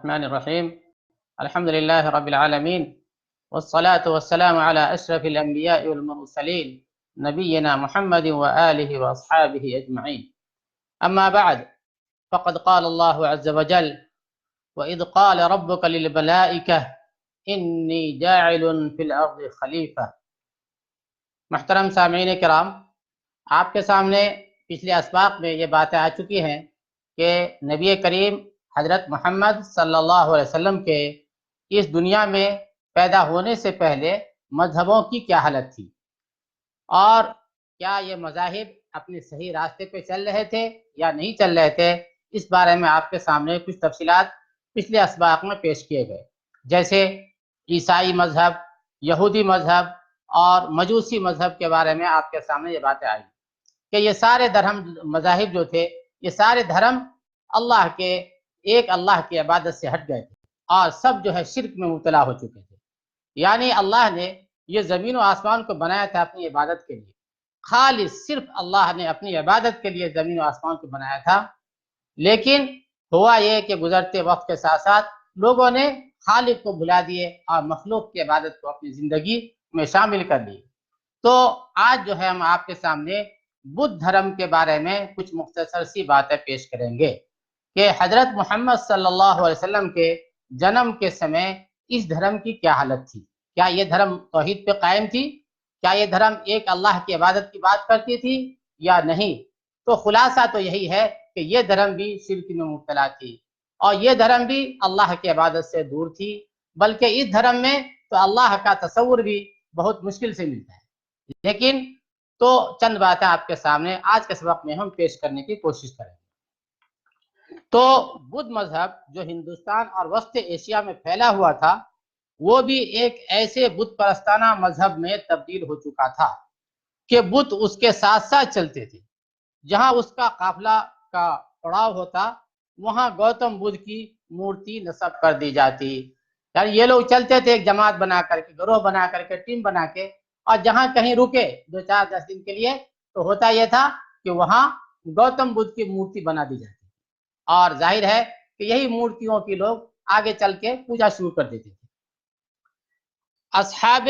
الرحمن الرحيم. الحمد لله رب العالمين، والصلاة والسلام على أشرف الأنبياء والمرسلين نبينا محمد وآله وأصحابه أجمعين. أما بعد، فقد قال الله عز وجل: وإذ قال ربك للملائكة إني جاعل في الأرض خليفة. محترم سامعین کرام، آپ کے سامنے پچھلے اسباق میں یہ باتیں آ چکی ہیں کہ نبی کریم حضرت محمد صلی اللہ علیہ وسلم کے اس دنیا میں پیدا ہونے سے پہلے مذہبوں کی کیا حالت تھی، اور کیا یہ مذاہب اپنے صحیح راستے پہ چل رہے تھے یا نہیں چل رہے تھے. اس بارے میں آپ کے سامنے کچھ تفصیلات پچھلے اسباق میں پیش کیے گئے، جیسے عیسائی مذہب، یہودی مذہب اور مجوسی مذہب کے بارے میں آپ کے سامنے یہ باتیں آئی کہ یہ سارے دھرم مذاہب جو تھے، یہ سارے دھرم اللہ کے ایک اللہ کی عبادت سے ہٹ گئے تھے اور سب جو ہے شرک میں مبتلا ہو چکے تھے. یعنی اللہ نے یہ زمین و آسمان کو بنایا تھا اپنی عبادت کے لیے، خالص صرف اللہ نے اپنی عبادت کے لیے زمین و آسمان کو بنایا تھا. لیکن ہوا یہ کہ گزرتے وقت کے ساتھ ساتھ لوگوں نے خالق کو بھلا دیے اور مخلوق کی عبادت کو اپنی زندگی میں شامل کر لی. تو آج جو ہے ہم آپ کے سامنے بدھ دھرم کے بارے میں کچھ مختصر سی باتیں پیش کریں گے کہ حضرت محمد صلی اللہ علیہ وسلم کے جنم کے سمے اس دھرم کی کیا حالت تھی. کیا یہ دھرم توحید پہ قائم تھی؟ کیا یہ دھرم ایک اللہ کی عبادت کی بات کرتی تھی یا نہیں؟ تو خلاصہ تو یہی ہے کہ یہ دھرم بھی شرک میں مبتلا تھی اور یہ دھرم بھی اللہ کی عبادت سے دور تھی، بلکہ اس دھرم میں تو اللہ کا تصور بھی بہت مشکل سے ملتا ہے. لیکن تو چند باتیں آپ کے سامنے آج کے سبق میں ہم پیش کرنے کی کوشش کریں. تو بدھ مذہب جو ہندوستان اور وسط ایشیا میں پھیلا ہوا تھا، وہ بھی ایک ایسے بت پرستانہ مذہب میں تبدیل ہو چکا تھا کہ بت اس کے ساتھ ساتھ چلتے تھے. جہاں اس کا قافلہ کا پڑاؤ ہوتا، وہاں گوتم بدھ کی مورتی نصب کر دی جاتی. یعنی یہ لوگ چلتے تھے ایک جماعت بنا کر کے، گروہ بنا کر کے، ٹیم بنا کے، اور جہاں کہیں رکے 2-4-10 دن کے لیے تو ہوتا یہ تھا کہ وہاں گوتم بدھ کی مورتی بنا دی جاتی، اور ظاہر ہے کہ یہی مورتیوں کی لوگ آگے چل کے پوجا شروع کر دیتے تھے. اصحاب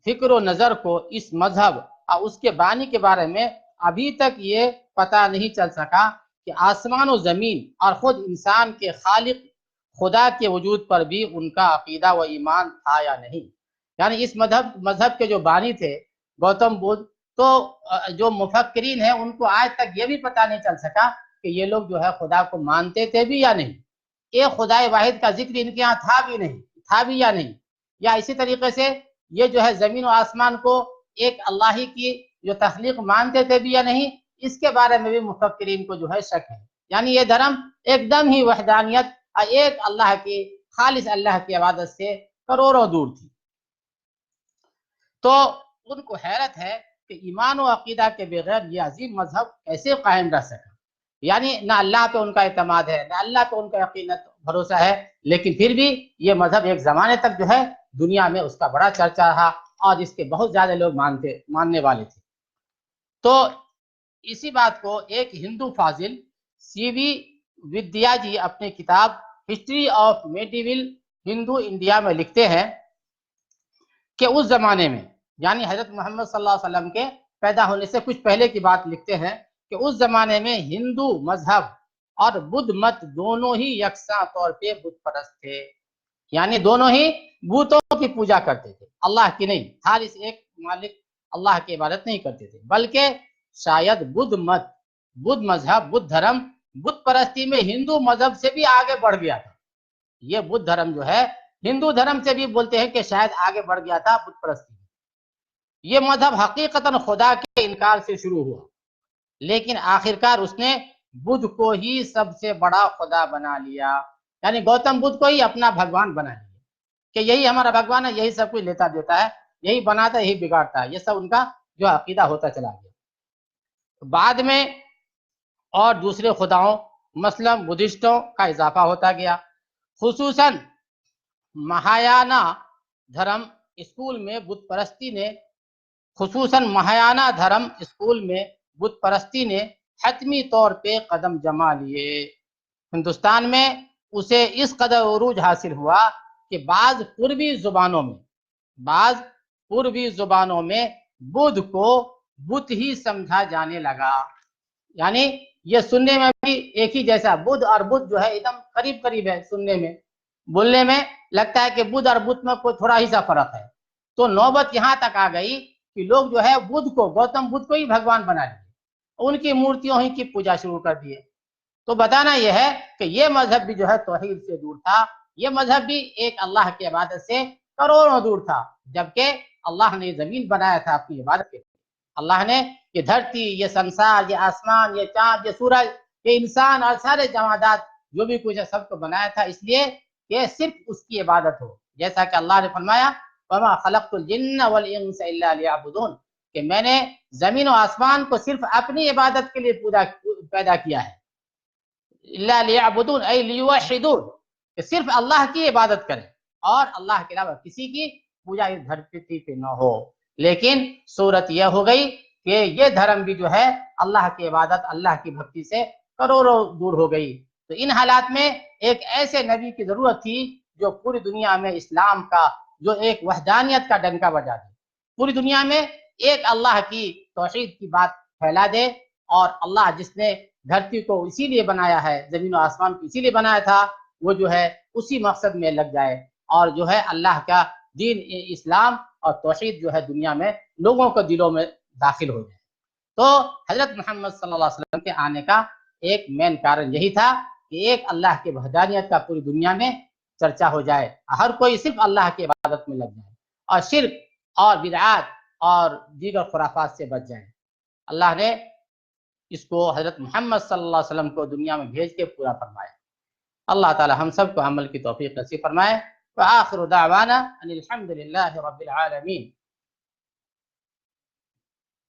فکر و نظر کو اس مذہب اور اس کے بانی کے بارے میں ابھی تک یہ پتہ نہیں چل سکا کہ آسمان و زمین اور خود انسان کے خالق خدا کے وجود پر بھی ان کا عقیدہ و ایمان تھا یا نہیں. یعنی اس مذہب کے جو بانی تھے گوتم بدھ، تو جو مفکرین ہیں ان کو آج تک یہ بھی پتہ نہیں چل سکا کہ یہ لوگ جو ہے خدا کو مانتے تھے بھی یا نہیں، ایک خدا واحد کا ذکر ان کے ہاں تھا بھی یا نہیں، یا اسی طریقے سے یہ جو ہے زمین و آسمان کو ایک اللہ ہی کی جو تخلیق مانتے تھے بھی یا نہیں، اس کے بارے میں بھی مفکرین کو جو ہے شک ہے. یعنی یہ دھرم ایک دم ہی وحدانیت اور ایک اللہ کی خالص اللہ کی عبادت سے کروڑوں دور تھی. تو ان کو حیرت ہے کہ ایمان و عقیدہ کے بغیر یہ عظیم مذہب کیسے قائم رہ سکا. یعنی نہ اللہ پہ ان کا اعتماد ہے، نہ اللہ پہ ان کا یقینت بھروسہ ہے، لیکن پھر بھی یہ مذہب ایک زمانے تک جو ہے دنیا میں اس کا بڑا چرچا رہا اور اس کے بہت زیادہ لوگ ماننے والے تھے. تو اسی بات کو ایک ہندو فاضل سی وی ودیا جی اپنی کتاب history of medieval Hindu India میں لکھتے ہیں کہ اس زمانے میں، یعنی حضرت محمد صلی اللہ علیہ وسلم کے پیدا ہونے سے کچھ پہلے کی بات لکھتے ہیں کہ اس زمانے میں ہندو مذہب اور بدھ مت دونوں ہی یکساں طور پہ بت پرست تھے. یعنی دونوں ہی بتوں کی پوجا کرتے تھے، اللہ کی نہیں، خالص ایک مالک اللہ کی عبادت نہیں کرتے تھے. بلکہ شاید بدھ مذہب، بدھ دھرم بت پرستی میں ہندو مذہب سے بھی آگے بڑھ گیا تھا. یہ بدھ دھرم جو ہے ہندو دھرم سے بھی بولتے ہیں کہ شاید آگے بڑھ گیا تھا بت پرستی. یہ مذہب حقیقتاً خدا کے انکار سے شروع ہوا، لیکن آخرکار اس نے بدھ کو ہی سب سے بڑا خدا بنا لیا. یعنی گوتم بدھ کو ہی اپنا بھگوان بنا لیا کہ یہی ہمارا بھگوان ہے، یہی سب کچھ لیتا دیتا ہے، یہی بناتا ہے، یہی بگاڑتا ہے. یہ سب ان کا جو عقیدہ ہوتا چلا گیا. بعد میں اور دوسرے خداؤں مثلا بدھسٹوں کا اضافہ ہوتا گیا. خصوصاً مہایانہ دھرم اسکول میں بت پرستی نے حتمی طور پہ قدم جما لیے. ہندوستان میں اسے اس قدر عروج حاصل ہوا کہ بعض پوروی زبانوں میں بدھ کو بت ہی سمجھا جانے لگا. یعنی یہ سننے میں بھی ایک ہی جیسا، بدھ اور بت جو ہے ایک دم قریب قریب ہے، سننے میں بولنے میں لگتا ہے کہ بدھ اور بت میں کوئی تھوڑا ہی سا فرق ہے. تو نوبت یہاں تک آ گئی کہ لوگ جو ہے بدھ کو، گوتم بدھ کو ہی بھگوان بنا لیے، ان کی مورتیوں ہی کی پوجا شروع کر دیے. تو بتانا یہ ہے کہ یہ مذہب بھی جو ہے توحید سے دور تھا، یہ مذہب بھی ایک اللہ کی عبادت سے کروڑوں دور تھا، جبکہ اللہ نے زمین بنایا تھا اپنی عبادت کے. اللہ نے یہ دھرتی، یہ سنسار، یہ آسمان، یہ چاند، یہ سورج، یہ انسان اور سارے جمادات جو بھی کچھ ہے سب کو بنایا تھا اس لیے کہ صرف اس کی عبادت ہو. جیسا کہ اللہ نے فرمایا وَمَا خَلَقْتُ الْجِنَّ وَالْإِنسَ إِلَّا لِيَعْبُدُونَ، کہ میں نے زمین و آسمان کو صرف اپنی عبادت کے لیے پیدا کیا ہے. إِلَّا لِيَعْبُدُونَ أي لِيُوَحِّدُونَ، کہ صرف اللہ کی عبادت کریں اور اللہ کے علاوہ کسی کی پوجا اس دھرتی پہ نہ ہو. لیکن صورت یہ ہو گئی کہ یہ دھرم بھی جو ہے اللہ کی عبادت، اللہ کی بھکتی سے کروڑوں دور ہو گئی. تو ان حالات میں ایک ایسے نبی کی ضرورت تھی جو پوری دنیا میں اسلام کا، جو ایک وحدانیت کا ڈنکا بجا دے، پوری دنیا میں ایک اللہ کی توحید کی بات پھیلا دے. اور اللہ جس نے دھرتی کو اسی لیے بنایا ہے، زمین و آسمان کو اسی لیے بنایا تھا، وہ جو ہے اسی مقصد میں لگ جائے اور جو ہے اللہ کا دین اسلام اور توحید جو ہے دنیا میں لوگوں کو دلوں میں داخل ہو جائے. تو حضرت محمد صلی اللہ علیہ وسلم کے آنے کا ایک مین کارن یہی تھا کہ ایک اللہ کی وحدانیت کا پوری دنیا میں چرچا ہو جائے، ہر کوئی صرف اللہ کی عبادت میں لگ جائے اور شرک اور بدعات اور دیگر خرافات سے بچ جائے. اللہ نے اس کو حضرت محمد صلی اللہ علیہ وسلم کو دنیا میں بھیج کے پورا فرمایا. اللہ تعالی ہم سب کو عمل کی توفیق نصیب فرمائے. وآخر دعوانا ان الحمد للہ رب العالمین.